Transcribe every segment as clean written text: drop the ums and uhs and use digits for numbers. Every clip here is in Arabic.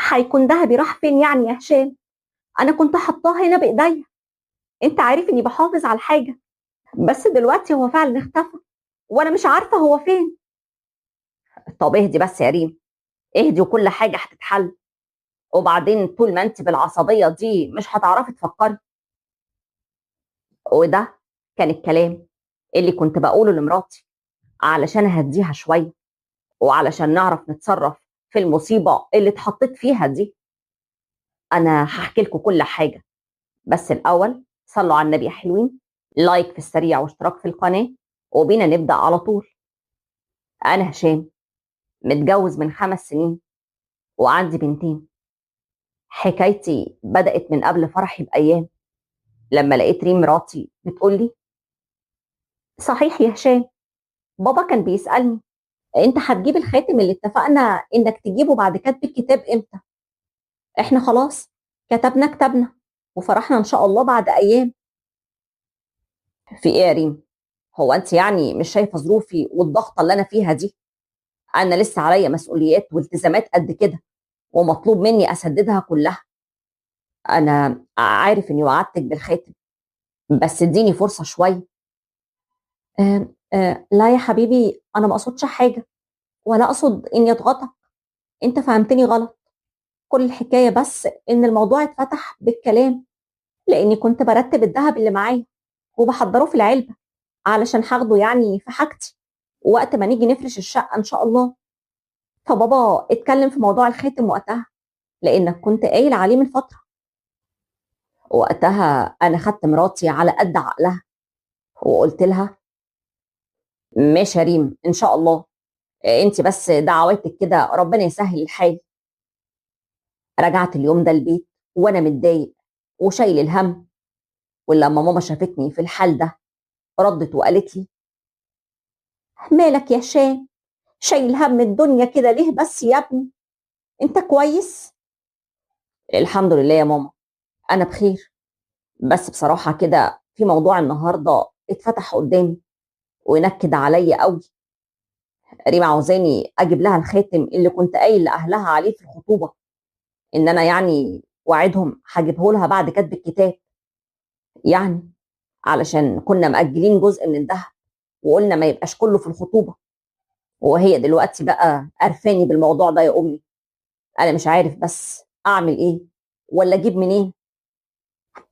هيكون دهبي راح فين يعني يا هشام؟ انا كنت حطاه هنا بايديا. انت عارف اني بحافظ على الحاجه، بس دلوقتي هو فعلا اختفى وانا مش عارفه هو فين. طب اهدي بس يا ريم، اهدي وكل حاجة هتتحل. وبعدين طول ما انت بالعصبية دي مش هتعرفي تفكري. وده كان الكلام اللي كنت بقوله لمراتي علشان اهديها شوية، وعلشان نعرف نتصرف في المصيبة اللي اتحطيت فيها دي. انا هحكي لكم كل حاجة، بس الاول صلوا على النبي يا حلوين. لايك في السريع واشتراك في القناة، وبينا نبدأ على طول. انا هشام، متجوز من 5 سنين وعندي بنتين. حكايتي بدأت من قبل فرحي بأيام، لما لقيت ريم مراتي بتقول لي: صحيح يا هشام، بابا كان بيسالني انت هتجيب الخاتم اللي اتفقنا انك تجيبه بعد كتب الكتاب امتى؟ احنا خلاص كتبنا كتابنا وفرحنا ان شاء الله بعد ايام. في ايه يا ريم؟ هو انت يعني مش شايفه ظروفي والضغطه اللي انا فيها دي؟ انا لسه عليا مسؤوليات والتزامات قد كده، ومطلوب مني اسددها كلها. انا عارف اني وعدتك بالخاتم، بس اديني فرصه شويه. لا يا حبيبي، انا ما اقصدش حاجه ولا اقصد اني اضغطك. انت فهمتني غلط. كل الحكايه بس ان الموضوع اتفتح بالكلام، لاني كنت برتب الذهب اللي معايا وبحضره في العلبه علشان هاخده يعني في حاجتي وقت ما نيجي نفرش الشقه ان شاء الله. فبابا اتكلم في موضوع الخاتم وقتها لانك كنت قايل عليه من فتره. وقتها انا خدت مراتي على قد عقلها وقلت لها: ماشي يا ريم ان شاء الله، انت بس دعواتك كده ربنا يسهل الحال. رجعت اليوم ده البيت وانا متضايق وشايل الهم. ولما ماما شافتني في الحال ده ردت وقالت لي: مالك يا هشام؟ شايل هم الدنيا كده ليه بس يا ابني؟ انت كويس؟ الحمد لله يا ماما، انا بخير. بس بصراحه كده في موضوع النهارده اتفتح قدامي ونكد عليا قوي. ريما عاوزاني اجيب لها الخاتم اللي كنت قايل لاهلها عليه في الخطوبه، ان انا يعني وعدهم هجيبه لها بعد كتب الكتاب. يعني علشان كنا مأجلين جزء من الذهب وقلنا ما يبقاش كله في الخطوبه. وهي دلوقتي بقى قرفاني بالموضوع ده يا امي. انا مش عارف بس اعمل ايه ولا اجيب منين.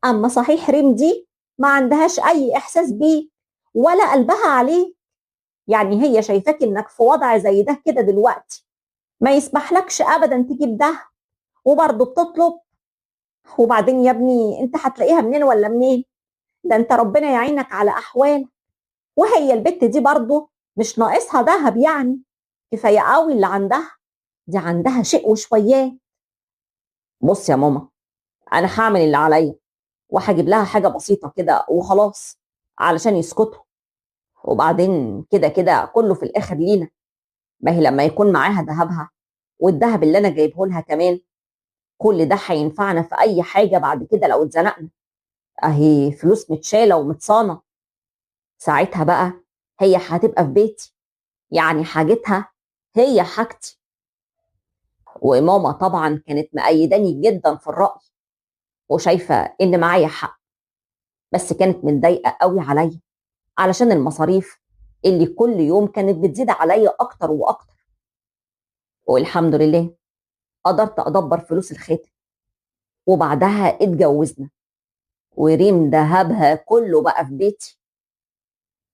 اما صحيح ريم دي ما عندهاش اي احساس بيه ولا قلبها عليه. يعني هي شايفاك انك في وضع زي ده كده دلوقتي ما يسمحلكش ابدا تجيب ده وبرضه بتطلب. وبعدين يا ابني انت هتلاقيها منين ولا منين؟ ده انت ربنا يعينك على احوالك. وهي البت دي برضه مش ناقصها دهب يعني، كفايه قوي اللي عندها. دي عندها شيء وشويات. بص يا ماما، انا هعمل اللي عليا وهجيب لها حاجه بسيطه كده وخلاص علشان يسكتوا. وبعدين كده كده كله في الاخر لينا. ما هي لما يكون معاها ذهبها والذهب اللي انا جايبه لها كمان، كل ده هينفعنا في اي حاجه بعد كده لو اتزنقنا. اهي فلوس متشاله ومتصانه. ساعتها بقى هي هتبقى في بيتي، يعني حاجتها هي حاجتي. وماما طبعا كانت مأيداني جدا في الرأي وشايفه ان معايا حق، بس كانت متضايقه قوي عليا علشان المصاريف اللي كل يوم كانت بتزيد عليا اكتر واكتر. والحمد لله قدرت ادبر فلوس الخاتم، وبعدها اتجوزنا وريم دهبها كله بقى في بيتي.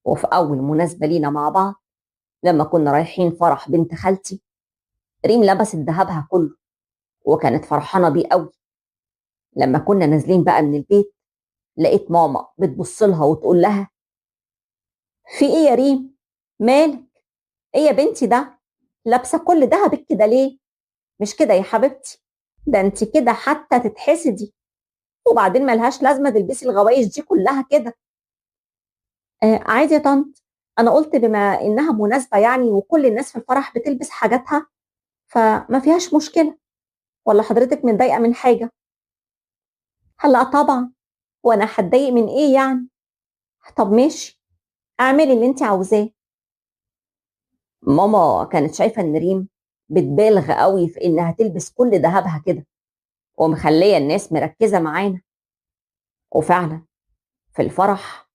وفي اول مناسبه لينا مع بعض لما كنا رايحين فرح بنت خالتي، ريم لبست دهبها كله وكانت فرحانه بيه قوي. لما كنا نازلين بقى من البيت لقيت ماما بتبص لها وتقول لها: في ايه يا ريم؟ مالك؟ ايه يا بنتي ده؟ لابسه كل دهبك كده ليه؟ مش كده يا حبيبتي، ده انت كده حتى تتحسدي. وبعدين ملهاش لازمه تلبسي الغوايش دي كلها كده. عادي يا طنط، انا قلت بما انها مناسبه يعني وكل الناس في الفرح بتلبس حاجاتها فما فيهاش مشكله. ولا حضرتك متضايقه من حاجه؟ هلا طبعا، وانا هتضايق من ايه يعني؟ طب ماشي، اعملي اللي انت عاوزاه. ماما كانت شايفه ان ريم بتبالغ قوي في إنها تلبس كل ذهبها كده ومخلية الناس مركزة معانا. وفعلا في الفرح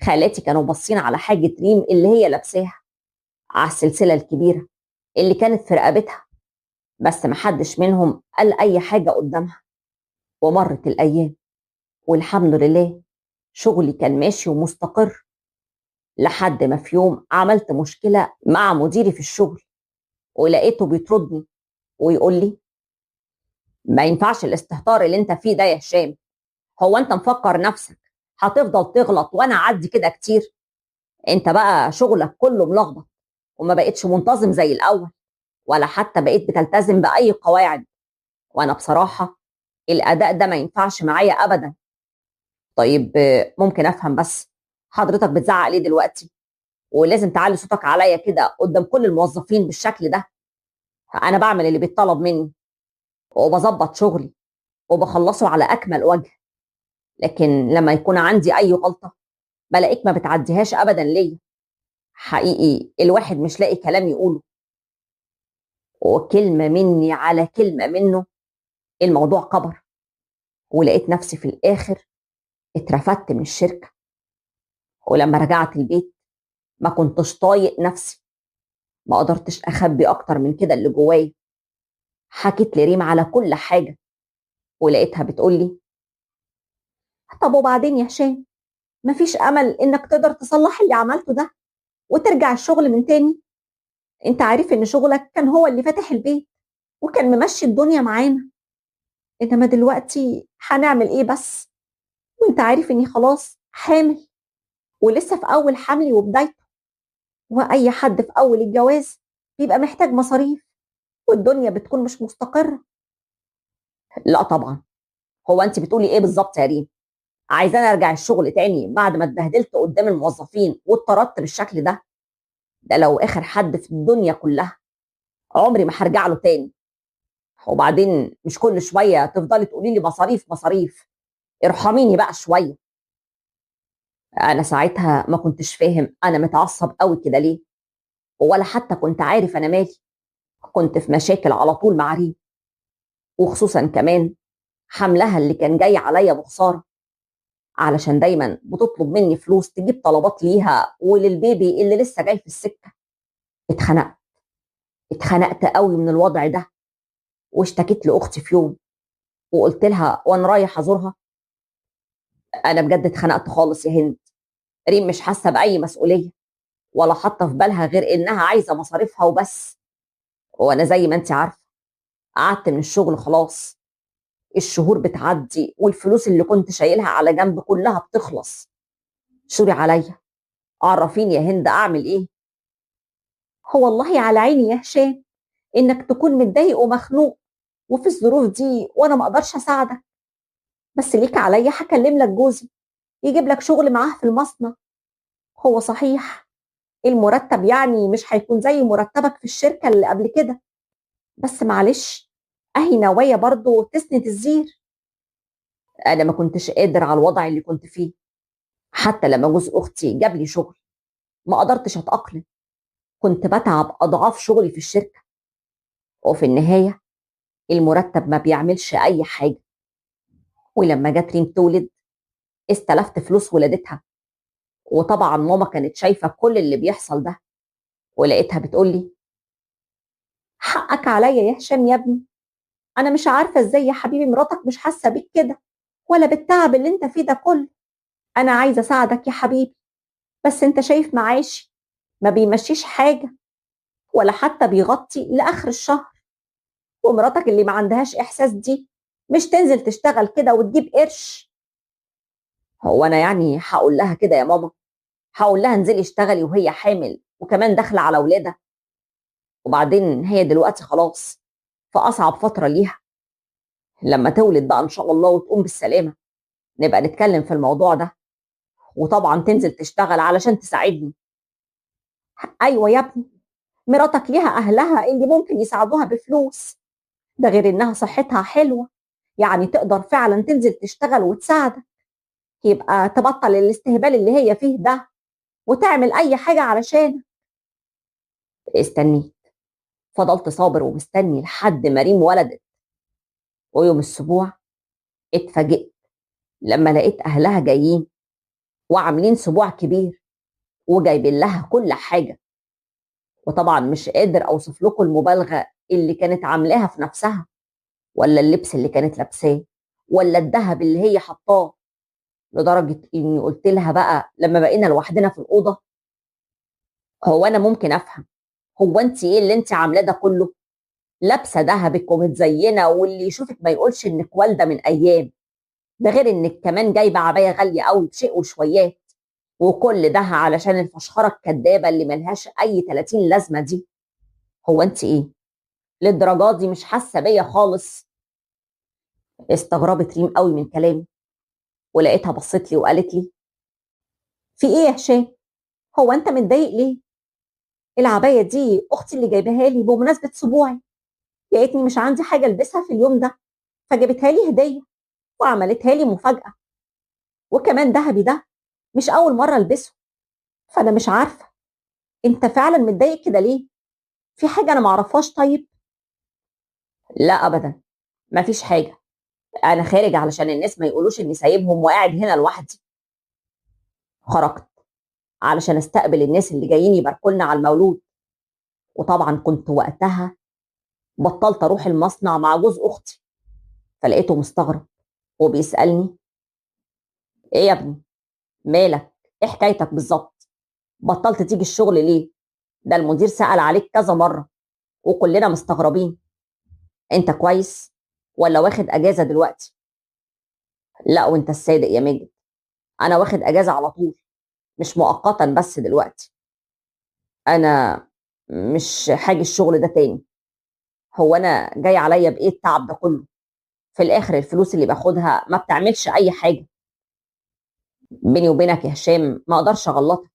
خالاتي كانوا باصين على حاجة ريم اللي هي لابساها، على السلسلة الكبيرة اللي كانت في رقبتها، بس محدش منهم قال أي حاجة قدامها. ومرت الأيام والحمد لله شغلي كان ماشي ومستقر، لحد ما في يوم عملت مشكلة مع مديري في الشغل ولقيته بيطردني ويقول لي: ما ينفعش الاستهتار اللي انت فيه ده يا هشام. هو انت مفكر نفسك هتفضل تغلط وانا اعدي كده كتير؟ انت بقى شغلك كله ملخبط وما بقتش منتظم زي الاول، ولا حتى بقيت بتلتزم باي قواعد، وانا بصراحة الاداء ده ما ينفعش معايا ابدا. طيب ممكن افهم بس حضرتك بتزعق ليه دلوقتي ولازم تعلي صوتك عليا كده قدام كل الموظفين بالشكل ده؟ انا بعمل اللي بيتطلب مني وبظبط شغلي وبخلصه على اكمل وجه، لكن لما يكون عندي اي غلطة بلاقيك ما بتعديهاش ابدا ليا. حقيقي الواحد مش لاقي كلام يقوله، وكلمة مني على كلمة منه الموضوع كبر، ولقيت نفسي في الاخر اترفدت من الشركة. ولما رجعت البيت ما كنتش طايق نفسي، ما قدرتش اخبي اكتر من كده اللي جوايا. حكيت لريم على كل حاجة ولقيتها بتقولي: طب وبعدين يا هشام، مفيش امل انك تقدر تصلح اللي عملته ده وترجع الشغل من تاني؟ انت عارف ان شغلك كان هو اللي فاتح البيت وكان ممشي الدنيا معانا، انما دلوقتي هنعمل ايه بس؟ وانت عارف اني خلاص حامل ولسه في اول حملي وبدايته، واي حد في اول الجواز بيبقى محتاج مصاريف والدنيا بتكون مش مستقرة. لا طبعا. هو انت بتقولي ايه بالظبط يا ريم؟ عايزاني ارجع الشغل تاني بعد ما اتبهدلت قدام الموظفين واتطردت بالشكل ده؟ ده لو اخر حد في الدنيا كلها عمري ما هرجع له تاني. وبعدين مش كل شويه تفضلي تقولي لي مصاريف مصاريف، ارحميني بقى شويه. انا ساعتها ما كنتش فاهم انا متعصب قوي كده ليه، ولا حتى كنت عارف انا مالي. كنت في مشاكل على طول مع ريم، وخصوصا كمان حملها اللي كان جاي عليا بخساره، علشان دايما بتطلب مني فلوس تجيب طلبات ليها وللبيبي اللي لسه جاي في السكه. اتخنقت، اتخنقت قوي من الوضع ده، واشتكيت لاختي في يوم وقلت لها وانا رايح ازورها: انا بجد اتخنقت خالص يا هند. ريم مش حاسه باي مسؤوليه ولا حاطه في بالها غير انها عايزه مصاريفها وبس. وانا زي ما انت عارفه قعدت من الشغل خلاص، الشهور بتعدي والفلوس اللي كنت شايلها على جنب كلها بتخلص. شوري عليا، عرفيني يا هند اعمل ايه؟ هو والله على عيني يا هشام انك تكون متضايق ومخنوق وفي الظروف دي وانا ما اقدرش اساعدك، بس ليك عليا هكلم لك جوزي يجيب لك شغل معاه في المصنع. هو صحيح المرتب يعني مش هيكون زي مرتبك في الشركة اللي قبل كده، بس معلش اهي نوايا برضو تسند الزير. انا ما كنتش قادر على الوضع اللي كنت فيه، حتى لما جوز اختي جاب لي شغل ما قدرتش اتأقلم، كنت بتعب اضعاف شغلي في الشركة، وفي النهاية المرتب ما بيعملش اي حاجة. ولما جت ريم تولد استلفت فلوس ولادتها، وطبعا ماما كانت شايفة كل اللي بيحصل ده، ولقيتها بتقولي: حقك عليا يا هشام يا ابني، انا مش عارفة ازاي يا حبيبي مراتك مش حاسة بيك كده ولا بالتعب اللي انت فيه ده كله. انا عايزة اساعدك يا حبيبي، بس انت شايف معاشي ما بيمشيش حاجة ولا حتى بيغطي لاخر الشهر، ومراتك اللي ما عندهاش احساس دي مش تنزل تشتغل كده وتجيب قرش. هو انا يعني هقول لها كده يا ماما؟ هقول لها انزلي اشتغلي وهي حامل وكمان داخله على ولادها؟ وبعدين هي دلوقتي خلاص في اصعب فتره ليها، لما تولد بقى ان شاء الله وتقوم بالسلامه نبقى نتكلم في الموضوع ده، وطبعا تنزل تشتغل علشان تساعدني. ايوه يا ابني، مراتك ليها اهلها اللي ممكن يساعدوها بفلوس، ده غير انها صحتها حلوه يعني تقدر فعلا تنزل تشتغل وتساعدك، يبقى تبطل الاستهبال اللي هي فيه ده وتعمل اي حاجه علشان. استني، فضلت صابر ومستني لحد ما ريم ولدت، ويوم السبوع اتفاجئت لما لقيت أهلها جايين وعاملين سبوع كبير وجايبين لها كل حاجة. وطبعا مش قادر أوصف لكم المبالغة اللي كانت عاملاها في نفسها، ولا اللبس اللي كانت لابساه، ولا الذهب اللي هي حطاه، لدرجة إني قلت لها بقى لما بقينا لوحدنا في الأوضة: هو أنا ممكن أفهم، هو أنت إيه اللي أنت عاملاه ده كله؟ لابسة دهبك ومتزينة واللي يشوفك ما يقولش إنك والدة من أيام، ده غير إنك كمان جايبة عباية غالية قوي بشيء وشويات، وكل ده علشان الفشخرة الكدابة اللي ملهاش أي 30 لازمة دي. هو أنت إيه؟ للدرجات دي مش حاسة بيا خالص؟ استغربت ريم قوي من كلامي، ولقيتها بصت لي وقالت لي: في ايه يا هشام؟ هو انت متضايق ليه؟ العبايه دي اختي اللي جايباها لي بمناسبه سبوعي، لقيتني مش عندي حاجه البسها في اليوم ده فجابتها لي هديه وعملتها لي مفاجاه. وكمان دهبي ده مش اول مره البسه، فانا مش عارفه انت فعلا متضايق كده ليه؟ في حاجه انا معرفهاش؟ طيب. لا ابدا، مفيش حاجه، انا خارج علشان الناس ما يقولوش اني سايبهم وقاعد هنا لوحدي. خرجت علشان استقبل الناس اللي جايين يباركوا لنا على المولود، وطبعا كنت وقتها بطلت اروح المصنع مع جوز اختي، فلقيته مستغرب وبيسالني: ايه يا ابني؟ مالك؟ ايه حكايتك بالظبط؟ بطلت تيجي الشغل ليه؟ ده المدير سأل عليك كذا مرة وكلنا مستغربين. انت كويس ولا واخد اجازة دلوقتي؟ لا وانت الصادق يا ماجد، انا واخد اجازة على طول، مش مؤقتا بس دلوقتي. انا مش حاجي الشغل ده تاني. هو انا جاي عليا بايه التعب ده كله؟ في الاخر الفلوس اللي باخدها ما بتعملش اي حاجة. بيني وبينك يا هشام ما اقدرش اغلطك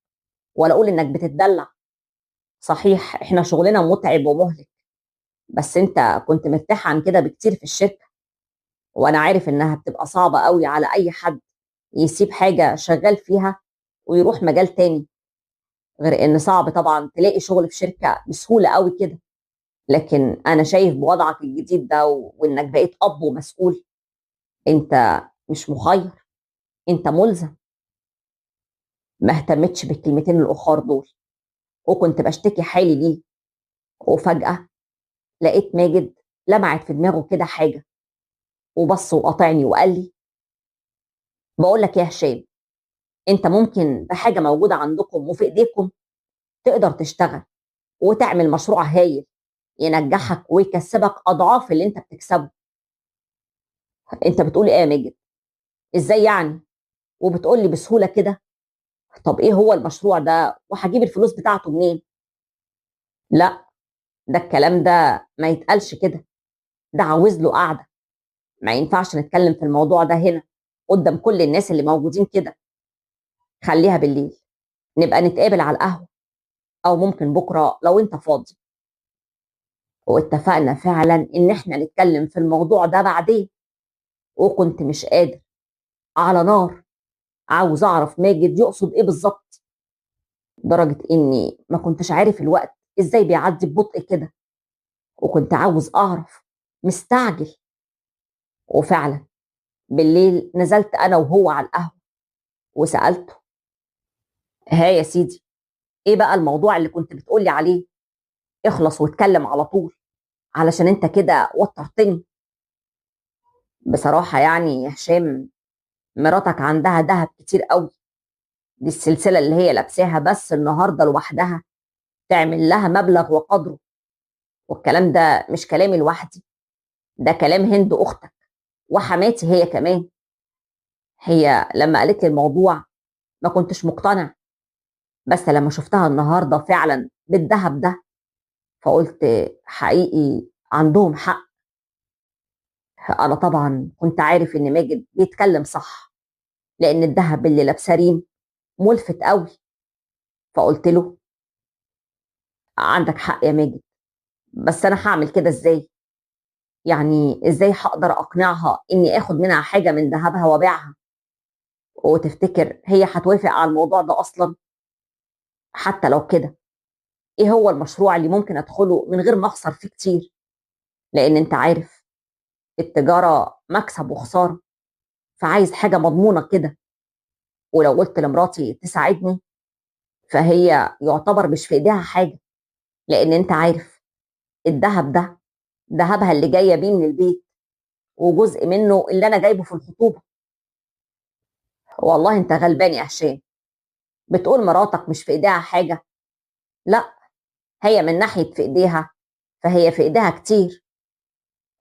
ولا اقول انك بتتدلع. صحيح احنا شغلنا متعب ومهلك، بس انت كنت مرتاح عن كده بكتير في الشركة، وانا عارف انها بتبقى صعبة قوي على اي حد يسيب حاجة شغال فيها ويروح مجال تاني، غير ان صعب طبعا تلاقي شغل في شركة بسهولة قوي كده. لكن انا شايف بوضعك الجديد ده وانك بقيت اب ومسؤول، انت مش مخير، انت ملزم. ما اهتمتش بالكلمتين الاخر دول وكنت بشتكي حالي ليه، وفجأة لقيت ماجد لمعت في دماغه كده حاجة، وبص وقاطعني وقال لي: بقول لك يا هشام، انت ممكن بحاجة موجودة عندكم وفي ايديكم تقدر تشتغل وتعمل مشروع هايل ينجحك ويكسبك اضعاف اللي انت بتكسبه. انت بتقول ايه يا ماجد؟ ازاي يعني؟ وبتقول لي بسهولة كده؟ طب ايه هو المشروع ده وهجيب الفلوس بتاعته منين؟ لا، ده الكلام ده ما يتقالش كده، ده عاوز له قعدة، ما ينفعش نتكلم في الموضوع ده هنا قدام كل الناس اللي موجودين كده. خليها بالليل، نبقى نتقابل على القهوة، او ممكن بكرة لو انت فاضي. واتفقنا فعلا ان احنا نتكلم في الموضوع ده بعدين، وكنت مش قادر، على نار، عاوز اعرف ماجد يقصد ايه بالظبط، لدرجة اني ما كنتش عارف الوقت ازاي بيعدي ببطء كده، وكنت عاوز اعرف، مستعجل. وفعلا بالليل نزلت انا وهو على القهوة وسألته: ها يا سيدي، ايه بقى الموضوع اللي كنت بتقولي عليه؟ اخلص واتكلم على طول، علشان انت كده وترتني. بصراحة يعني يا هشام، مراتك عندها دهب كتير قوي، دي السلسلة اللي هي لابساها بس النهاردة لوحدها تعمل لها مبلغ وقدره. والكلام ده مش كلامي لوحدي، ده كلام هند أختك وحماتي هي كمان. هي لما قالت لي الموضوع ما كنتش مقتنع، بس لما شفتها النهاردة فعلا بالذهب ده فقلت حقيقي عندهم حق. أنا طبعا كنت عارف إن ماجد بيتكلم صح، لأن الذهب اللي لابسه ريم ملفت قوي. فقلت له: عندك حق يا ماجد، بس أنا هعمل كده إزاي؟ يعني إزاي هقدر أقنعها إني آخد منها حاجة من ذهبها وأبيعها؟ وتفتكر هي هتوافق على الموضوع ده أصلا؟ حتى لو كده ايه هو المشروع اللي ممكن ادخله من غير ما اخسر فيه كتير، لان انت عارف التجارة مكسب وخسارة، فعايز حاجة مضمونة كده. ولو قلت لمراتي تساعدني فهي يعتبر مش في ايديها حاجة، لان انت عارف الذهب ده ذهبها اللي جاية بيه من البيت، وجزء منه اللي انا جايبه في الخطوبة. والله انت غلبان يا هشام، بتقول مراتك مش في ايديها حاجة. لا، هي من ناحية في ايديها فهي في ايديها كتير.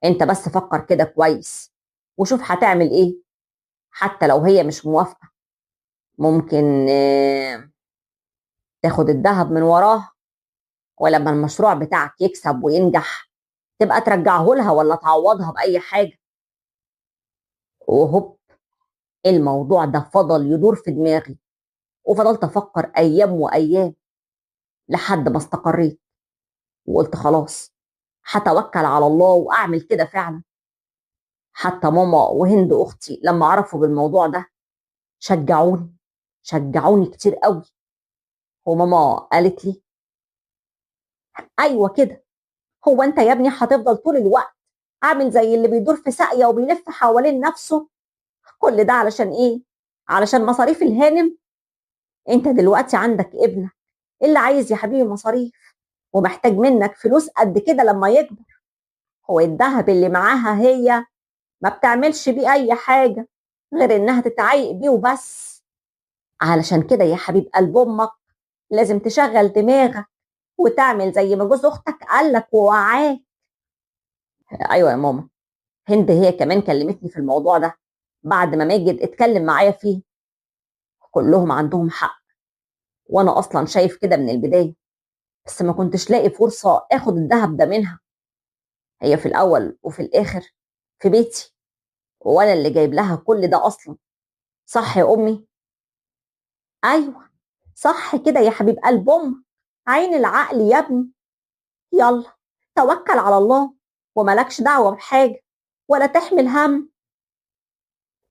انت بس فكر كده كويس وشوف هتعمل ايه. حتى لو هي مش موافقة، ممكن تاخد الذهب من وراها، ولما المشروع بتاعك يكسب وينجح تبقى ترجعه لها ولا تعوضها بأي حاجة. وهوب، الموضوع ده فضل يدور في دماغي، وفضلت أفكر أيام وأيام لحد ما استقريت وقلت خلاص هتوكل على الله وأعمل كده فعلا. حتى ماما وهند أختي لما عرفوا بالموضوع ده شجعوني، شجعوني كتير قوي. وماما قالت لي أيوة كده، هو أنت يا ابني هتفضل طول الوقت عامل زي اللي بيدور في ساقية وبيلف حوالين نفسه؟ كل ده علشان ايه؟ علشان مصاريف الهانم؟ انت دلوقتي عندك ابنك اللي عايز يا حبيبي مصاريف، ومحتاج منك فلوس قد كده لما يكبر. هو الذهب اللي معاها هي ما بتعملش بيه اي حاجة غير انها تتعايق بيه وبس. علشان كده يا حبيب قلب امك لازم تشغل دماغك وتعمل زي ما جوز اختك قالك ووعاك. ايوه يا ماما، هند هي كمان كلمتني في الموضوع ده بعد ما ماجد اتكلم معايا فيه. كلهم عندهم حق، وانا اصلا شايف كده من البدايه، بس ما كنتش لاقي فرصه اخد الذهب ده منها. هي في الاول وفي الاخر في بيتي، وانا اللي جايب لها كل ده اصلا. صح يا امي؟ ايوه صح كده يا حبيب قلب امك، عين العقل يا ابني. يلا توكل على الله وملكش دعوه بحاجه ولا تحمل هم.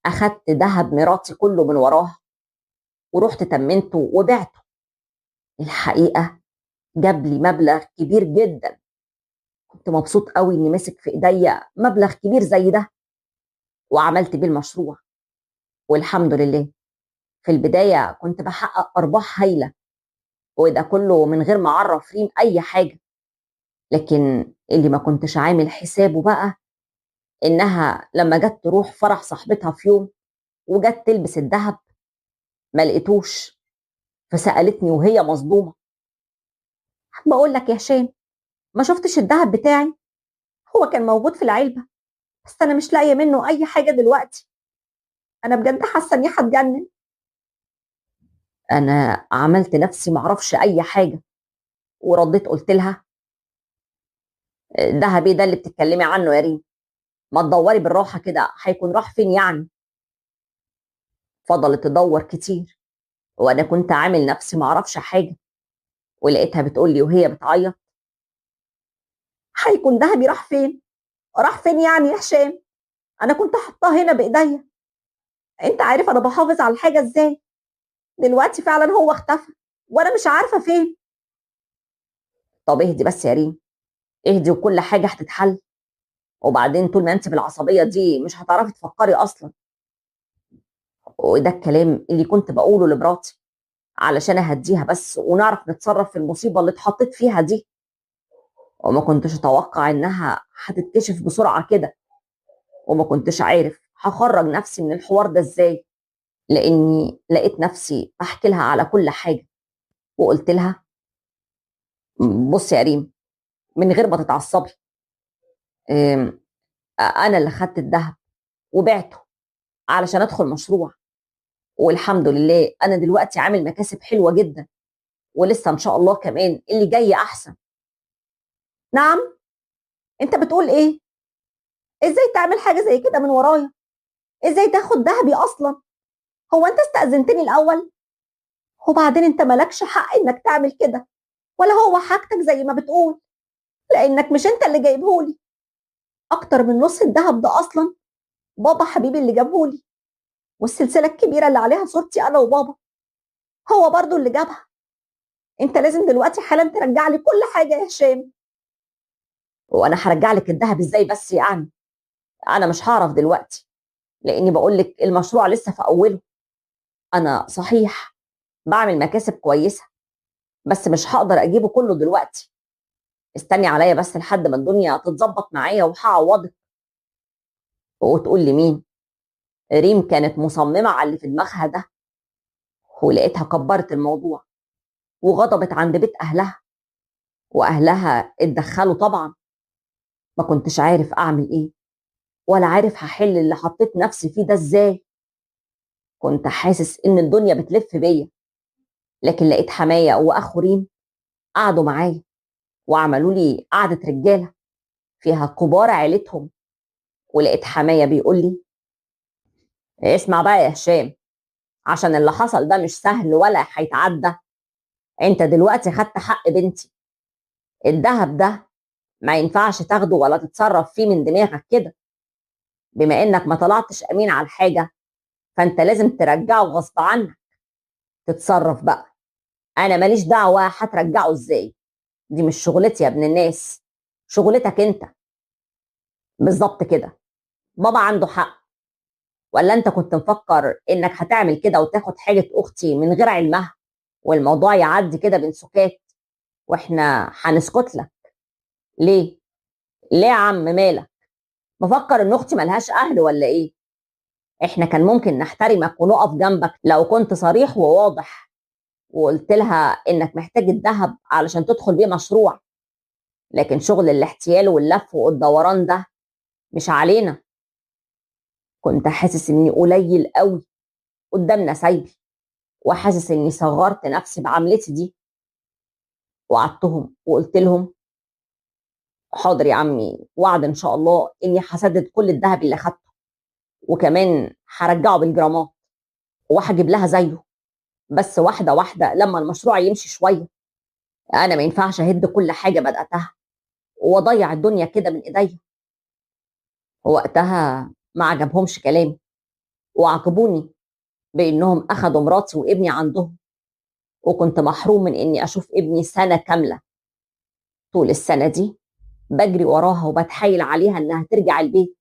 اخدت ذهب مراتي كله من وراها ورحت تمنته وبعته. الحقيقه جاب لي مبلغ كبير جدا. كنت مبسوط قوي اني ماسك في ايديا مبلغ كبير زي ده، وعملت بيه المشروع. والحمد لله في البداية كنت بحقق أرباح هايلة، وده كله من غير ما أعرف ريم أي حاجة. لكن اللي ما كنتش عامل حسابه بقى إنها لما جت تروح فرح صاحبتها في يوم وجت تلبس الذهب ما لقيتوش، فسألتني وهي مصدومة: بقول لك يا هشام، ما شفتش الذهب بتاعي؟ هو كان موجود في العلبة بس أنا مش لاقية منه أي حاجة دلوقتي. أنا بجد حاسة إني هتجنن. أنا عملت نفسي معرفش أي حاجة، ورديت قلت لها: ذهبي ده اللي بتتكلمي عنه يا ريم؟ ما تدوري بالراحه كده، هيكون راح فين يعني؟ فضلت تدور كتير وانا كنت عامل نفسي ما اعرفش حاجه، ولقيتها بتقول لي وهي بتعيط: هيكون ذهبي راح فين؟ راح فين يعني يا هشام؟ انا كنت حطاه هنا بايديا. انت عارف انا بحافظ على الحاجه ازاي؟ دلوقتي فعلا هو اختفى وانا مش عارفه فين. طب اهدي بس يا ريم، اهدي وكل حاجه هتتحل. وبعدين طول ما انت بالعصبيه دي مش هتعرفي تفكري اصلا. وده الكلام اللي كنت بقوله لمراتي علشان اهديها بس ونعرف نتصرف في المصيبه اللي اتحطيت فيها دي. وما كنتش اتوقع انها هتتكشف بسرعه كده، وما كنتش عارف هخرج نفسي من الحوار ده ازاي، لاني لقيت نفسي بحكي لها على كل حاجه. وقلت لها: بصي يا ريم، من غير ما تتعصبي، أم، انا اللي خدت الذهب وبعته علشان ادخل مشروع، والحمد لله انا دلوقتي عامل مكاسب حلوه جدا، ولسه ان شاء الله كمان اللي جاي احسن. نعم؟ انت بتقول ايه؟ ازاي تعمل حاجه زي كده من ورايا؟ ازاي تاخد ذهبي اصلا؟ هو انت استأذنتني الاول؟ وبعدين انت مالكش حق انك تعمل كده، ولا هو حاجتك زي ما بتقول، لانك مش انت اللي جايبهولي. اكتر من نص الذهب ده اصلا بابا حبيبي اللي جابهولي، والسلسله الكبيره اللي عليها صورتي انا وبابا هو برضو اللي جابها. انت لازم دلوقتي حالا ترجع لي كل حاجه يا هشام. وانا هرجع لك الذهب ازاي بس يعني؟ انا مش هعرف دلوقتي، لاني بقول لك المشروع لسه في اوله. انا صحيح بعمل مكاسب كويسه، بس مش هقدر اجيبه كله دلوقتي. استني عليا بس لحد ما الدنيا تتظبط معايا وهعوضك. وتقول لي مين؟ ريم كانت مصممه على اللي في دماغها ده، ولقيتها كبرت الموضوع وغضبت عند بيت اهلها، واهلها اتدخلوا طبعا. ما كنتش عارف اعمل ايه، ولا عارف هحل اللي حطيت نفسي فيه ده ازاي. كنت حاسس ان الدنيا بتلف بيا، لكن لقيت حماية واخو ريم قعدوا معايا وعملوا لي قعدة رجالة فيها كبار عيلتهم. ولقيت حماية بيقول لي: اسمع بقى يا هشام، عشان اللي حصل ده مش سهل ولا هيتعدى. انت دلوقتي خدت حق بنتي، الذهب ده ما ينفعش تاخده ولا تتصرف فيه من دماغك كده. بما انك ما طلعتش امين على الحاجة، فانت لازم ترجعه غصب عنك. تتصرف بقى، انا ماليش دعوة هترجعه ازاي، دي مش شغلتي يا ابن الناس، شغلتك انت. بالظبط كده، بابا عنده حق. ولا انت كنت مفكر انك هتعمل كده وتاخد حاجة اختي من غير علمها، والموضوع يعدي كده بين سكات، واحنا هنسكت لك؟ ليه؟ ليه يا عم مالك؟ مفكر ان اختي ملهاش اهل ولا ايه؟ احنا كان ممكن نحترمك ونقف جنبك لو كنت صريح وواضح، وقلت لها انك محتاج الذهب علشان تدخل بيه مشروع. لكن شغل الاحتيال واللف والدوران ده مش علينا. كنت حاسس اني قليل قوي قدام نسايبي، وحاسس اني صغرت نفسي بعملتي دي. وعدتهم وقلت لهم: حاضر يا عمي، وعد ان شاء الله اني هسدد كل الذهب اللي اخدته، وكمان هرجعه بالجرامات، وهجيب لها زيه، بس واحده واحده لما المشروع يمشي شويه. انا ما ينفعش اهد كل حاجه بداتها واضيع الدنيا كده من ايديا. وقتها ما عجبهمش كلامي، وعاقبوني بانهم اخدوا مراتي وابني عندهم، وكنت محروم من اني اشوف ابني سنه كامله. طول السنه دي بجري وراها وبتحايل عليها انها ترجع البيت،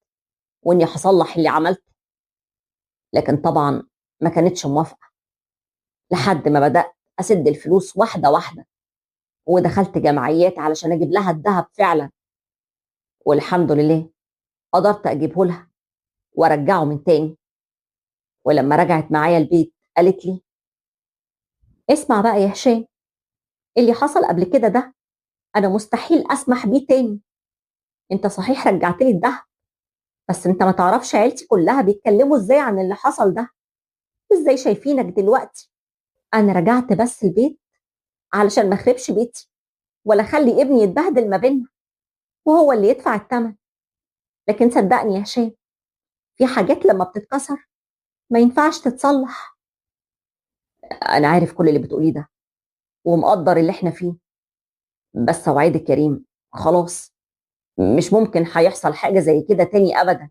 واني هصلح اللي عملته. لكن طبعا ما كانتش موافقه، لحد ما بدات اسد الفلوس واحده واحده، ودخلت جمعيات علشان اجيب لها الذهب فعلا. والحمد لله قدرت اجيبه لها وارجعه من تاني. ولما رجعت معايا البيت قالت لي: اسمع بقى يا هشام، اللي حصل قبل كده ده انا مستحيل اسمح بيه تاني. انت صحيح رجعت لي الذهب، بس انت ما تعرفش عيلتي كلها بيتكلموا ازاي عن اللي حصل ده، ازاي شايفينك دلوقتي. انا رجعت بس البيت علشان ما اخربش بيتي، ولا اخلي ابني يتبهدل ما بيننا وهو اللي يدفع الثمن. لكن صدقني يا هشام، في حاجات لما بتتكسر ما ينفعش تتصلح. انا عارف كل اللي بتقوليه ده، ومقدر اللي احنا فيه، بس اوعدك كريم، خلاص مش ممكن هيحصل حاجه زي كده تاني ابدا.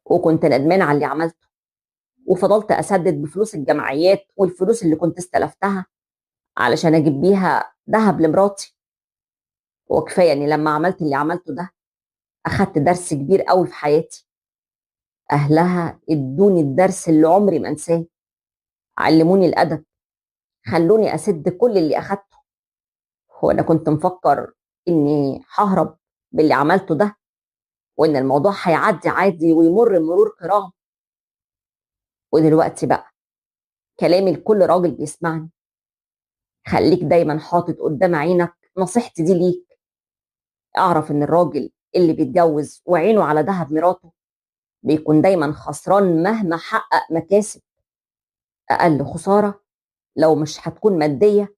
وكنت ندمان على اللي عملته، وفضلت اسدد بفلوس الجمعيات والفلوس اللي كنت استلفتها علشان اجيب بيها ذهب لمراتي. وكفايه اني لما عملت اللي عملته ده اخدت درس كبير قوي في حياتي. اهلها ادوني الدرس اللي عمري ما انساه، علموني الادب، خلوني اسد كل اللي اخدته. وانا كنت مفكر اني ههرب باللي عملته ده، وان الموضوع هيعدي عادي ويمر مرور كرام. ودلوقتي بقى كلامي لكل راجل بيسمعني: خليك دايما حاطط قدام عينك نصيحتي دي ليك. اعرف ان الراجل اللي بيتجوز وعينه على دهب مراته بيكون دايما خسران مهما حقق مكاسب. اقل خسارة لو مش هتكون مادية،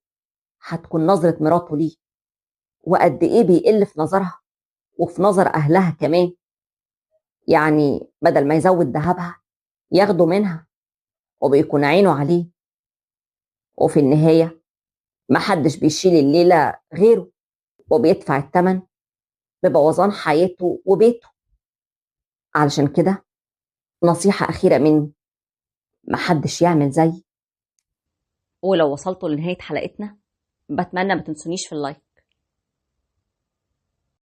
هتكون نظرة مراته ليه، وقد ايه بيقل في نظرها وفي نظر اهلها كمان. يعني بدل ما يزود ذهبها ياخده منها، وبيكون عينه عليه. وفي النهاية محدش بيشيل الليلة غيره، وبيدفع الثمن ببوظان حياته وبيته. علشان كده نصيحة أخيرة مني: محدش يعمل زي. ولو وصلتوا لنهاية حلقتنا بتمنى ما تنسونيش في اللايك.